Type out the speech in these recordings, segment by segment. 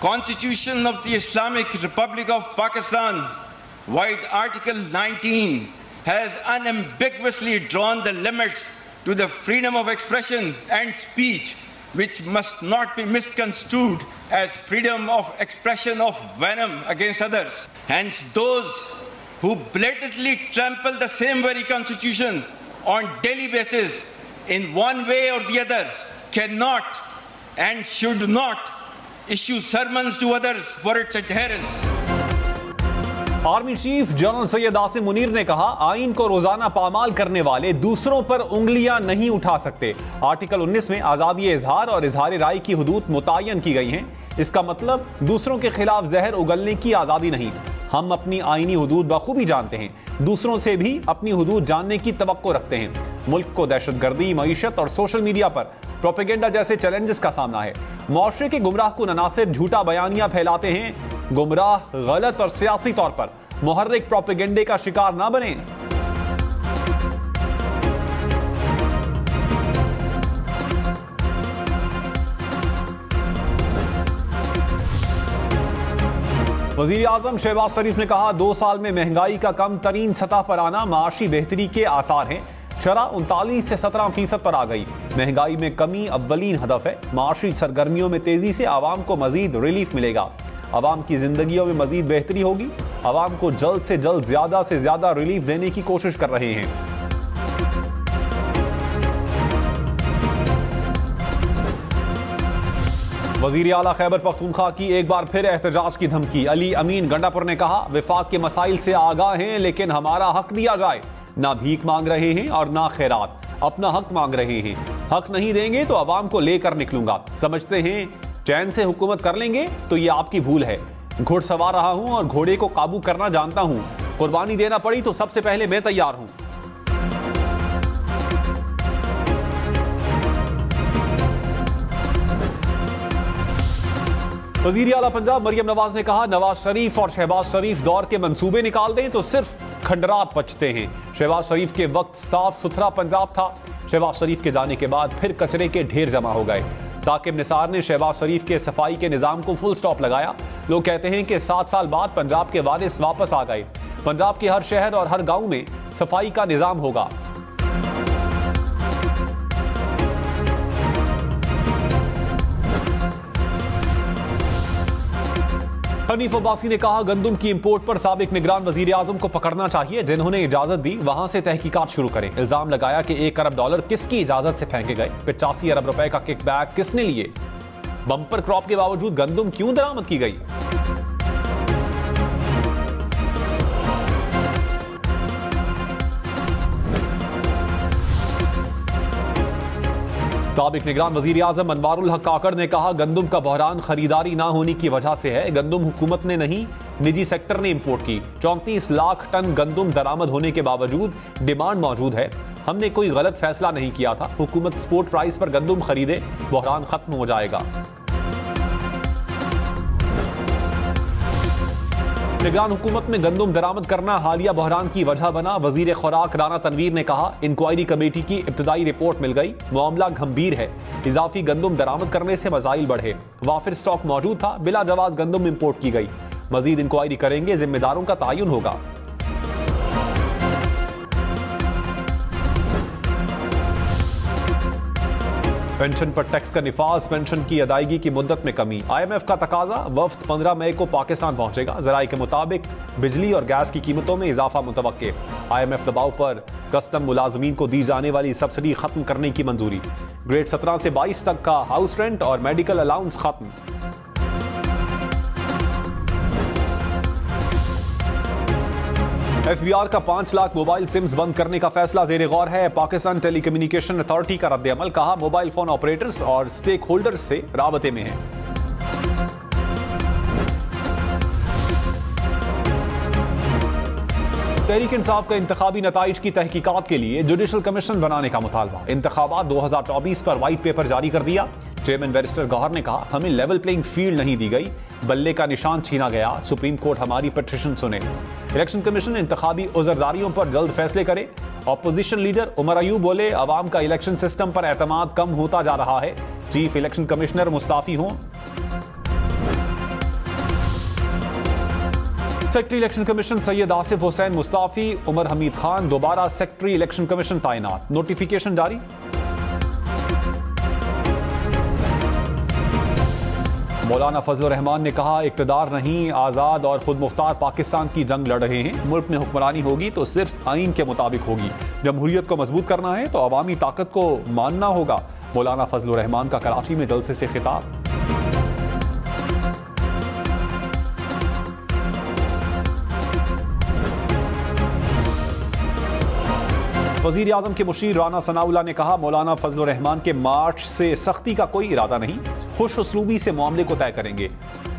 Constitution of the Islamic Republic of Pakistan, via Article 19, has unambiguously drawn the limits to the freedom of expression and speech, which must not be misconstrued as freedom of expression of venom against others. Hence, those who blatantly trample the same very Constitution on daily basis in one way or the other cannot and should not issue sermons to others for its adherence. Army chief general Syed Asim Munir ने कहा, आइन को रोजाना पामाल करने वाले दूसरों पर उंगलियां नहीं उठा सकते। आर्टिकल 19 में आजादी इजहार और इजहार राय की हुदूद मुतय्यन की गई हैं। इसका मतलब दूसरों के खिलाफ जहर उगलने की आजादी नहीं। हम अपनी आईनी हुदूद बखूबी जानते हैं, दूसरों से भी अपनी हुदूद जानने की तवक्को रखते हैं। मुल्क को दहशतगर्दी, मईशत और सोशल मीडिया पर प्रोपेगेंडा जैसे चैलेंजेस का सामना है। मुआशरे के गुमराह कुन अनासिर झूठा बयानियां फैलाते हैं। गुमराह, गलत और सियासी तौर पर मुहर्रिक प्रोपेगेंडे का शिकार ना बने। वजीर आजम शहबाज शरीफ ने कहा, 2 साल में महंगाई का कम तरीन सतह पर आना माशी बेहतरी के आसार हैं। शरह 39 से 17% पर आ गई। महंगाई में कमी अव्वलीन हदफ है। माशी सरगर्मियों में तेजी से आवाम को मजीद रिलीफ मिलेगा। आवाम की जिंदगियों में मजीद बेहतरी होगी। आवाम को जल्द से जल्द ज्यादा से ज्यादा रिलीफ देने की कोशिश कर रहे हैं। वजीर आला खैबर पख्तूनख्वा की एक बार फिर एहतजाज की धमकी। अली अमीन गंडापुर ने कहा, विफाक के मसाइल से आगाह हैं, लेकिन हमारा हक दिया जाए। ना भीख मांग रहे हैं और ना खैरात, अपना हक मांग रहे हैं। हक नहीं देंगे तो आवाम को लेकर निकलूंगा। समझते हैं चैन से हुकूमत कर लेंगे तो ये आपकी भूल है। घुड़सवार रहा हूं और घोड़े को काबू करना जानता हूं। कुर्बानी देना पड़ी तो सबसे पहले मैं तैयार हूं। वजीर आला पंजाब मरियम नवाज ने कहा, नवाज शरीफ और शहबाज शरीफ दौर के मंसूबे निकाल दें तो सिर्फ खंडरात बचते हैं। शहबाज शरीफ के वक्त साफ सुथरा पंजाब था। शहबाज शरीफ के जाने के बाद फिर कचरे के ढेर जमा हो गए। साकिब निसार ने शहबाज शरीफ के सफाई के निजाम को फुल स्टॉप लगाया। लोग कहते हैं कि 7 साल बाद पंजाब के वारिस वापस आ गए। पंजाब के हर शहर और हर गांव में सफाई का निजाम होगा। हनीफ अब्बासी ने कहा, गंदम की इंपोर्ट पर साबिक निगरान वजीर आजम को पकड़ना चाहिए। जिन्होंने इजाजत दी वहां से तहकीकात शुरू करें। इल्जाम लगाया कि $1 अरब किसकी इजाजत से फेंके गए। 85 अरब रुपए का किकबैक किसने लिए। बम्पर क्रॉप के बावजूद गंदम क्यों दरामद की गई। साबिक निगरान वजीर आजम अनवारुल हक काकड़ ने कहा, गंदम का बहरान खरीदारी ना होने की वजह से है। गंदम हुकूमत ने नहीं, निजी सेक्टर ने इंपोर्ट की। 34 लाख टन गंदम दरामद होने के बावजूद डिमांड मौजूद है। हमने कोई गलत फैसला नहीं किया था। हुकूमत स्पोर्ट प्राइस पर गंदम खरीदे, बहरान खत्म हो जाएगा। निगरान हुकूमत में गंदम दरामद करना हालिया बहरान की वजह बना। वजीर खुराक राना तनवीर ने कहा, इंक्वायरी कमेटी की इब्तदाई रिपोर्ट मिल गई। मामला गंभीर है। इजाफी गंदम दरामद करने से मसाइल बढ़े। वाफिर स्टॉक मौजूद था, बिला जवाज गंदम इंपोर्ट की गई। मजीद इंक्वायरी करेंगे, जिम्मेदारों का तयन होगा। पेंशन पर टैक्स का निफाज, पेंशन की अदायगी की मुद्दत में कमी। IMF का तकाजा, वफ्द 15 मई को पाकिस्तान पहुंचेगा। जराये के मुताबिक बिजली और गैस की कीमतों में इजाफा मुतवक्के। IMF दबाव पर कस्टम मुलाजमीन को दी जाने वाली सब्सिडी खत्म करने की मंजूरी। ग्रेड 17 से 22 तक का हाउस रेंट और मेडिकल अलाउंस खत्म। FBI का 5 लाख मोबाइल सिम्स बंद करने का फैसला ज़ेरे गौर है। पाकिस्तान टेलीकम्युनिकेशन अथॉरिटी का रद्द अमल। कहा, मोबाइल फोन ऑपरेटर्स और स्टेक होल्डर्स से राबते में है। तहरीक इंसाफ का इंतखाबी नताइज की तहकीकात के लिए जुडिशल कमीशन बनाने का मुतालबा। इंतखाबात 2024 पर व्हाइट पेपर जारी कर दिया। चेयरमैन बैरिस्टर गौहर ने कहा, हमें लेवल प्लेइंग फील्ड नहीं दी गई, बल्ले का निशान छीना गया। सुप्रीम कोर्ट हमारी पिटीशन सुने। इलेक्शन कमीशन इंतखाबी उज़रदारियों पर जल्द फैसले करे। ऑपोजिशन लीडर उमर अयूब बोले, अवाम का इलेक्शन सिस्टम पर एतमाद कम होता जा रहा है। चीफ इलेक्शन कमिश्नर मुस्ताफी हों। Secretary election commission Syed Asif Hussain मुस्ताफी, उमर हमीद खान दोबारा सेक्रेटरी इलेक्शन कमीशन तैनात, नोटिफिकेशन जारी। मौलाना फजलुर रहमान ने कहा, इक्तदार नहीं, आज़ाद और खुद मुख्तार पाकिस्तान की जंग लड़ रहे हैं। मुल्क में हुक्मरानी होगी तो सिर्फ आइन के मुताबिक होगी। जमहूरियत को मजबूत करना है तो अवामी ताकत को मानना होगा। मौलाना फजलुर रहमान का कराची में जलसे से खिताब। वजीर आजम के मुशीर राना सनाउल्लाह ने कहा, मौलाना फजलुर रहमान के मार्च से सख्ती का कोई इरादा नहीं, खुश उसलूबी से मामले को तय करेंगे।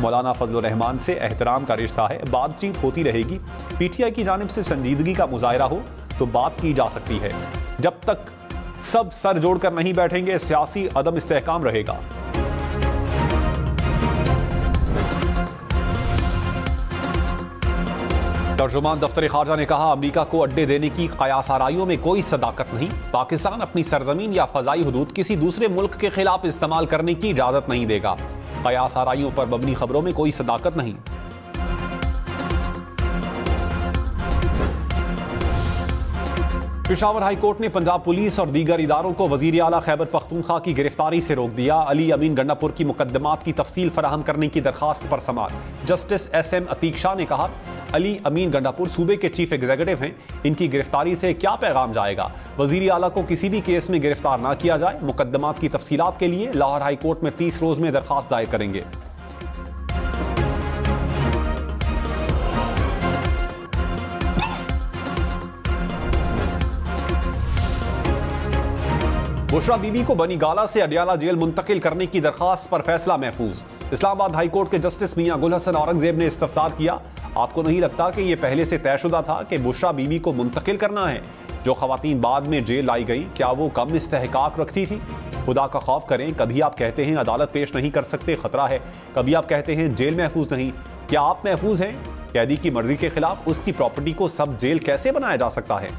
मौलाना फजलुर रहमान से एहतराम का रिश्ता है, बातचीत होती रहेगी। पीटीआई की जानिब से संजीदगी का मुजाहरा हो तो बात की जा सकती है। जब तक सब सर जोड़कर नहीं बैठेंगे, सियासी अदम इस्तेहकाम रहेगा। तर्जुमान दफ्तर खारजा ने कहा, अमेरिका को अड्डे देने की कयास आराइयों में कोई सदाकत नहीं। पाकिस्तान अपनी सरजमीन या फजाई हुदूद किसी दूसरे मुल्क के खिलाफ इस्तेमाल करने की इजाजत नहीं देगा। कयास आराइयों पर मबनी खबरों में कोई सदाकत नहीं। पेशावर हाई कोर्ट ने पंजाब पुलिस और दीगर इदारों को वजीर आला खैबर पख्तूनख्वा की गिरफ्तारी से रोक दिया। अली अमीन गंडापुर की मुकदमात की तफसील फराहम करने की दरखास्त पर समाअत। जस्टिस SM अतीक शाह ने कहा, अली अमीन गंडापुर सूबे के चीफ एग्जीक्यूटिव हैं, इनकी गिरफ्तारी से क्या पैगाम जाएगा। वजीर आला को किसी भी केस में गिरफ्तार ना किया जाए। मुकदमात की तफसीलात के लिए लाहौर हाई कोर्ट में 30 रोज में दरखास्त दायर करेंगे। बुशरा बीबी को बनीगाला से अडियाला जेल मुंतकिल करने की दरखास्त पर फैसला महफूज। इस्लामाबाद हाई कोर्ट के जस्टिस मियां गुल हसन औरंगजेब ने इस्तफसार किया, आपको नहीं लगता कि यह पहले से तयशुदा था कि बुशरा बीबी को मुंतकिल करना है? जो खवातीन बाद में जेल लाई गई, क्या वो कम इस्तेहकाक रखती थी? खुदा का खौफ करें। कभी आप कहते हैं अदालत पेश नहीं कर सकते, खतरा है। कभी आप कहते हैं जेल महफूज नहीं। क्या आप महफूज हैं? कैदी की मर्जी के खिलाफ उसकी प्रॉपर्टी को सब जेल कैसे बनाया जा सकता है?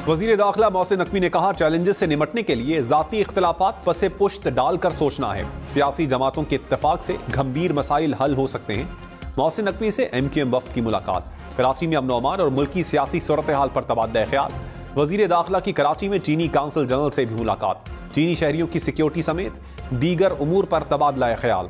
वजीर दाखिला मोहसिन नकवी ने कहा, चैलेंजेस से निपटने के लिए जाती इख्तिलाफात पसे पुश्त डालकर सोचना है। सियासी जमातों के इत्तेफाक से गंभीर मसाइल हल हो सकते हैं। मोहसिन नकवी से MQM वफ्द की मुलाकात। कराची में अमन अमान और मुल्की सियासी सूरत हाल पर तबादला ख्याल। वजीर दाखिला की कराची में चीनी काउंसिल जनरल से भी मुलाकात। चीनी शहरियों की सिक्योरिटी समेत दीगर उमूर पर तबादला ख्याल।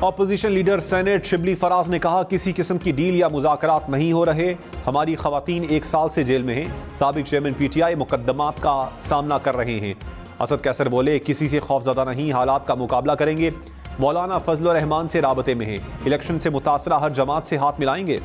Opposition leader senate Shibli Faraz ने कहा, किसी किस्म की डील या मुज़ाकरात नहीं हो रहे। हमारी खवातीन 1 साल से जेल में हैं। साबिक चेयरमैन PTI मुकदमात का सामना कर रहे हैं। असद कैसर बोले, किसी से खौफजदा नहीं, हालात का मुकाबला करेंगे। मौलाना फजलुर रहमान से राबते में हैं। इलेक्शन से मुतासरा हर जमात से हाथ मिलाएंगे।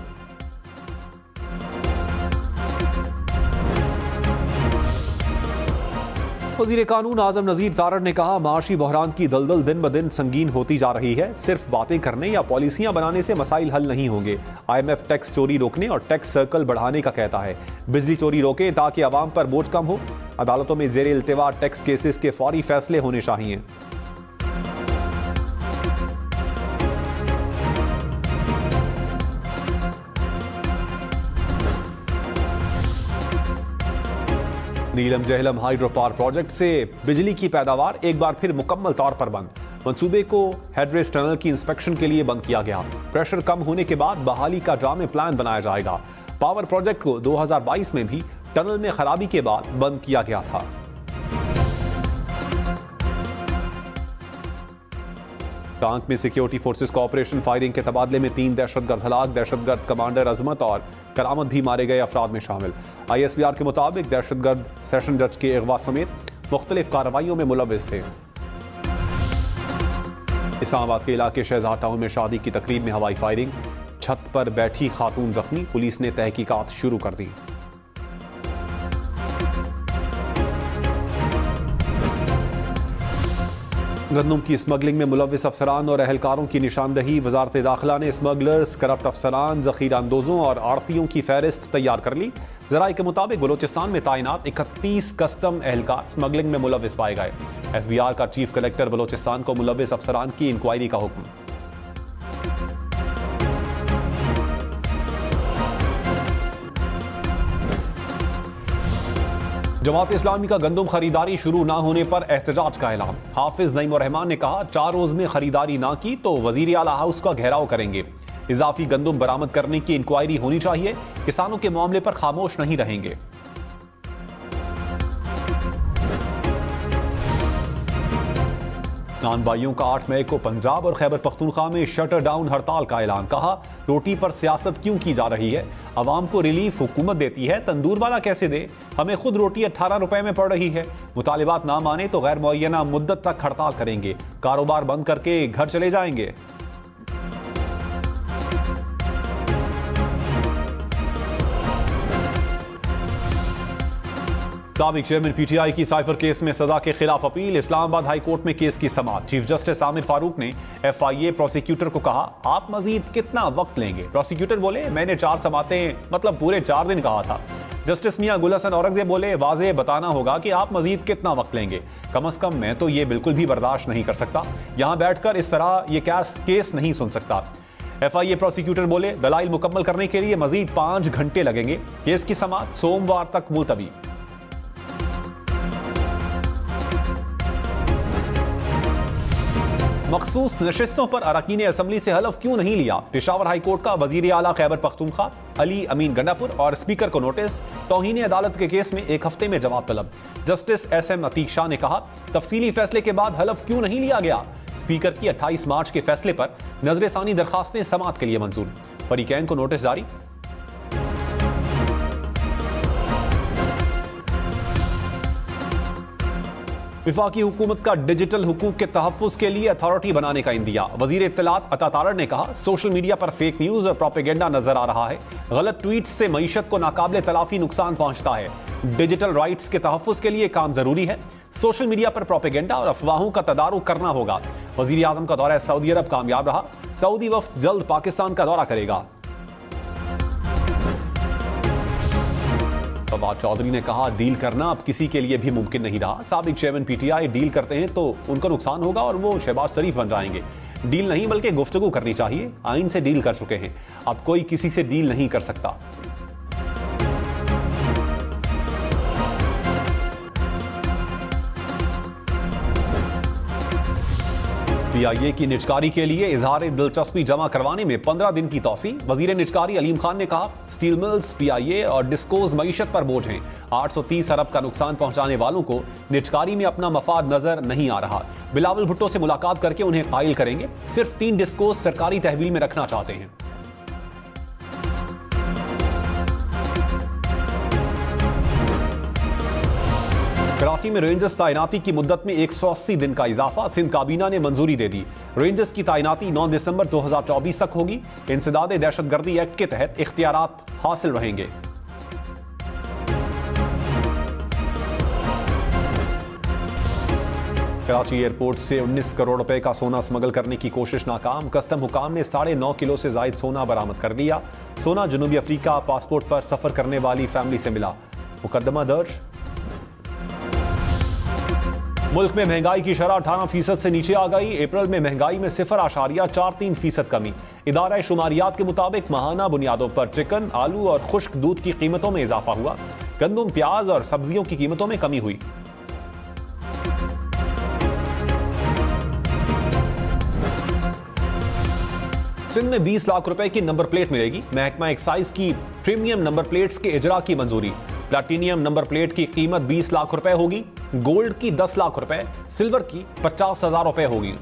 वज़ीर कानून आज़म नज़ीर तारड़ ने कहा, माशी बहरान की दलदल दिन ब दिन संगीन होती जा रही है। सिर्फ बातें करने या पॉलिसियां बनाने से मसाइल हल नहीं होंगे। IMF टैक्स चोरी रोकने और टैक्स सर्कल बढ़ाने का कहता है। बिजली चोरी रोके ताकि आवाम पर बोझ कम हो। अदालतों में ज़ेर इल्तिवा टैक्स केसेस के फौरी फैसले होने चाहिए। नीलम जहलम हाइड्रो पावर प्रोजेक्ट से बिजली की पैदावार एक बार फिर मुकम्मल तौर पर बंद। मंसूबे को हेडरेस टनल की इंस्पेक्शन के लिए बंद किया गया। प्रेशर कम होने के बाद बहाली का ड्रामे प्लान बनाया जाएगा। पावर प्रोजेक्ट को 2022 में भी टनल में खराबी के बाद बंद किया गया था। टांक में सिक्योरिटी फोर्सेस का ऑपरेशन फायरिंग के तबादले में 3 दहशतगर्द हलाक। दहशतगर्द कमांडर अजमत और करामत भी मारे गए अफराद में शामिल। ISPR के मुताबिक दहशतगर्द सेशन जज के अगवा समेत मुख्तलिफ कार्रवाइयों में मुलव्विस थे। इस्लामाबाद के इलाके शहजाद टाउन में शादी की तकरीब में हवाई फायरिंग। छत पर बैठी खातून जख्मी। पुलिस ने तहकीकात शुरू कर दी। गंदम की स्मगलिंग में मुलव्विस अफसरान और अहलकारों की निशानदही। वजारत दाखिला ने स्मगलर्स, करप्ट अफसरान, जखीरा अंदोजों और आड़तियों की फहरिस्त तैयार कर ली। जराये के मुताबिक बलोचिस्तान में तैनात 31 कस्टम एहलकार स्मगलिंग में मुलव्विस पाए गए। FBR का चीफ कलेक्टर बलोचिस्तान को मुलव्विस अफसरान की इंक्वायरी का हुक्म। जमात इस्लामी का गंदम खरीदारी शुरू ना होने पर एहतजाज का ऐलान। हाफिज नईम रहमान ने कहा 4 रोज में खरीदारी ना की तो वजीर आला हाउस का घेराव करेंगे। इजाफी गंदम बरामद करने की इंक्वायरी होनी चाहिए। किसानों के मामले पर खामोश नहीं रहेंगे। नान भाइयों का 8 मई को पंजाब और खैबर पख्तूनख्वा में शटर डाउन हड़ताल का ऐलान। कहा रोटी पर सियासत क्यों की जा रही है, अवाम को रिलीफ हुकूमत देती है, तंदूर वाला कैसे दे, हमें खुद रोटी 18 रुपए में पड़ रही है। मुतालिबात ना माने तो गैर मुअय्यना मुद्दत तक हड़ताल करेंगे, कारोबार बंद करके घर चले जाएंगे। साबिक चेयरमैन पीटीआई की साइफर केस में सजा के खिलाफ अपील। इस्लामाबाद हाई कोर्ट में केस की समाअत। चीफ जस्टिस आमिर फारूक ने एफआईए प्रोसिक्यूटर को कहा आप मजीद कितना वक्त लेंगे। प्रोसिक्यूटर बोले मैंने 4 समातें मतलब पूरे 4 दिन कहा था। जस्टिस मियां गुल हसन औरंगजेब बोले वाज़ेह बताना होगा कि आप मजीद कितना वक्त लेंगे, कम अज कम मैं तो ये बिल्कुल भी बर्दाश्त नहीं कर सकता, यहां बैठकर इस तरह ये केस नहीं सुन सकता। एफआईए प्रोसिक्यूटर बोले दलाइल मुकम्मल करने के लिए मजीद 5 घंटे लगेंगे। केस की समाअत सोमवार तक मुलतवी। मखसूस नशिस्तों पर अरकान असम्बली से हलफ क्यों नहीं लिया। पेशावर हाई कोर्ट का वजीर आला खैबर पख्तूनख्वा अली अमीन गंडापुर और स्पीकर को नोटिस। तौहीन अदालत के केस में 1 हफ्ते में जवाब तलब। जस्टिस SM अतीक शाह ने कहा तफसीली फैसले के बाद हलफ क्यों नहीं लिया गया। स्पीकर की 28 मार्च के फैसले पर नजरसानी दरखास्तें समाअत के लिए मंजूर। फरीकैन को नोटिस जारी। विफाकी हुकूमत का डिजिटल हुकूक के तहफ़्फ़ुज़ के लिए अथॉरिटी बनाने का इंदिया। वज़ीर इत्तलात अता तारड़ ने कहा सोशल मीडिया पर फेक न्यूज़ और प्रोपेगेंडा नजर आ रहा है। गलत ट्वीट्स से मईशत को नाकाबिले तलाफी नुकसान पहुंचता है। डिजिटल राइट्स के तहफ़्फ़ुज़ के लिए काम जरूरी है। सोशल मीडिया पर प्रोपेगेंडा और अफवाहों का तदारुक करना होगा। वज़ीर आज़म का दौरा सऊदी अरब कामयाब रहा। सऊदी वफ़द जल्द पाकिस्तान का दौरा करेगा। फवाद चौधरी ने कहा डील करना अब किसी के लिए भी मुमकिन नहीं रहा। साबिक चेयरमैन पीटीआई डील करते हैं तो उनको नुकसान होगा और वो शहबाज शरीफ बन जाएंगे। डील नहीं बल्कि गुफ्तगू करनी चाहिए। आइन से डील कर चुके हैं, अब कोई किसी से डील नहीं कर सकता। पीआईए की निजकारी के लिए इजहार दिलचस्पी जमा करवाने में 15 दिन की तौसी। वजीर निजकारी अलीम खान ने कहा स्टील मिल्स, पीआईए और डिस्कोज मईशत पर बोझ हैं। 830 अरब का नुकसान पहुंचाने वालों को निजकारी में अपना मफाद नजर नहीं आ रहा। बिलावल भुट्टो से मुलाकात करके उन्हें कायल करेंगे। सिर्फ 3 डिस्कोज सरकारी तहवील में रखना चाहते हैं। कराची में रेंजर्स तैनाती की मुद्दत में 180 दिन का इजाफा। सिंध काबीना ने मंजूरी दे दी। रेंजर्स की तैनाती 9 दिसंबर 2024 तक होगी। इंसदाद दहशतगर्दी एक्ट के तहत इख्तियारात हासिल रहेंगे। कराची एयरपोर्ट से 19 करोड़ रुपए का सोना स्मगल करने की कोशिश नाकाम। कस्टम हुकाम ने 9.5 किलो से जायद सोना बरामद कर लिया। सोना जनूबी अफ्रीका पासपोर्ट पर सफर करने वाली फैमिली से मिला। मुकदमा दर्ज। मुल्क में महंगाई की शरह 18% से नीचे आ गई। अप्रैल में महंगाई में 0.43% कमी। इदारा शुमारियात के मुताबिक माहाना बुनियादों पर चिकन, आलू और खुश्क दूध की कीमतों में इजाफा हुआ। गंदम, प्याज और सब्जियों की कीमतों में कमी हुई। सिंध में 20 लाख रुपए की नंबर प्लेट मिलेगी। महकमा एक्साइज की प्रीमियम नंबर प्लेट्स के इजरा की मंजूरी। प्लैटिनियम नंबर प्लेट की कीमत 20 लाख रुपए होगी। गोल्ड की 10 लाख रुपए, सिल्वर की 50,000 रुपए होगी।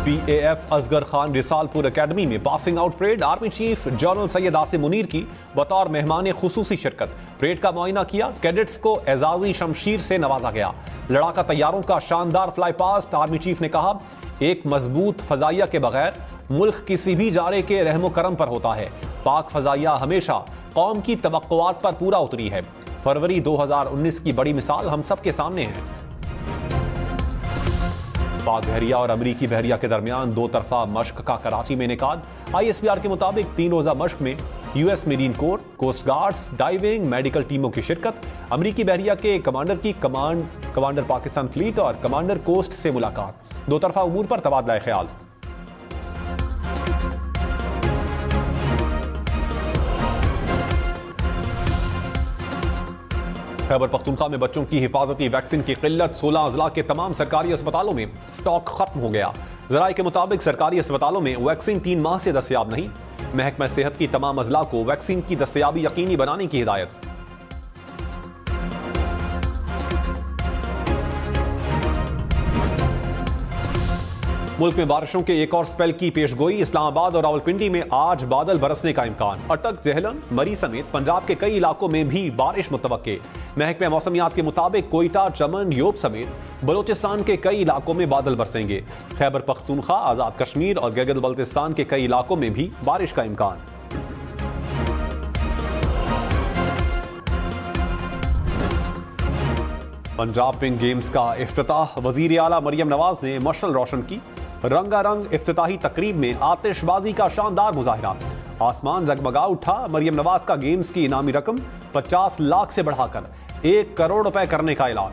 PAF असगर खान रिसालपुर एकेडमी में passing out parade. Army chief general Syed Asim Munir की बतौर मेहमान खुसूसी शिरकत। परेड का मुआयना किया। कैडेट्स को एजाजी शमशीर से नवाजा गया। लड़ाका तैयारों का शानदार फ्लाई पास्ट। आर्मी चीफ ने कहा एक मजबूत फजाइया के बगैर मुल्क किसी भी जारे के रहमो करम पर होता है। पाक फजाइया हमेशा कौम की तवक्कुआत पर पूरा उतरी है। फरवरी 2019 की बड़ी मिसाल हम सब के सामने है। पाक बहरिया और अमरीकी बहरिया के दरमियान 2 तरफा मश्क का कराची में इनेकाद। ISPR के मुताबिक 3 रोजा मश्क में US marine corps, coast guards, diving, medical टीमों की शिरकत। अमरीकी बहरिया के कमांडर की कमांडर पाकिस्तान फ्लीट और कमांडर कोस्ट से मुलाकात। 2 तरफा उमूर पर तबादला ख्याल। खैबर पख्तूनख्वा में बच्चों की हिफाजती वैक्सीन की किल्लत, 16 अजला के तमाम सरकारी अस्पतालों में स्टॉक खत्म हो गया। जराये के मुताबिक सरकारी अस्पतालों में वैक्सीन 3 माह से दस्तयाब नहीं। महकमा सेहत की तमाम अजला को वैक्सीन की दस्तयाबी यकीनी बनाने की हिदायत। मुल्क में बारिशों के एक और स्पेल की पेशगोई। इस्लामाबाद और रावलपिंडी में आज बादल बरसने का इम्कान। अटक, जेहलन, मरी समेत पंजाब के कई इलाकों में भी बारिश मुतवक्के। महकमे मौसमियात के मुताबिक कोयटा, चमन, योब समेत बलोचिस्तान के कई इलाकों में बादल बरसेंगे। खैबर पख्तूनख्वा, आजाद कश्मीर और गिलगित बल्तिस्तान के कई इलाकों में भी बारिश का इम्कान। पंजाब पिंक गेम्स का इफ्तिताह। वजीर आला मरियम नवाज ने मशअल रोशन की। रंगारंग इफ्तिताही तकरीब में आतिशबाजी का शानदार मुजाहिरा। आसमान जगमगा उठा। मरियम नवाज का गेम्स की इनामी रकम 50 लाख से बढ़ाकर 1 करोड़ रुपए करने का ऐलान।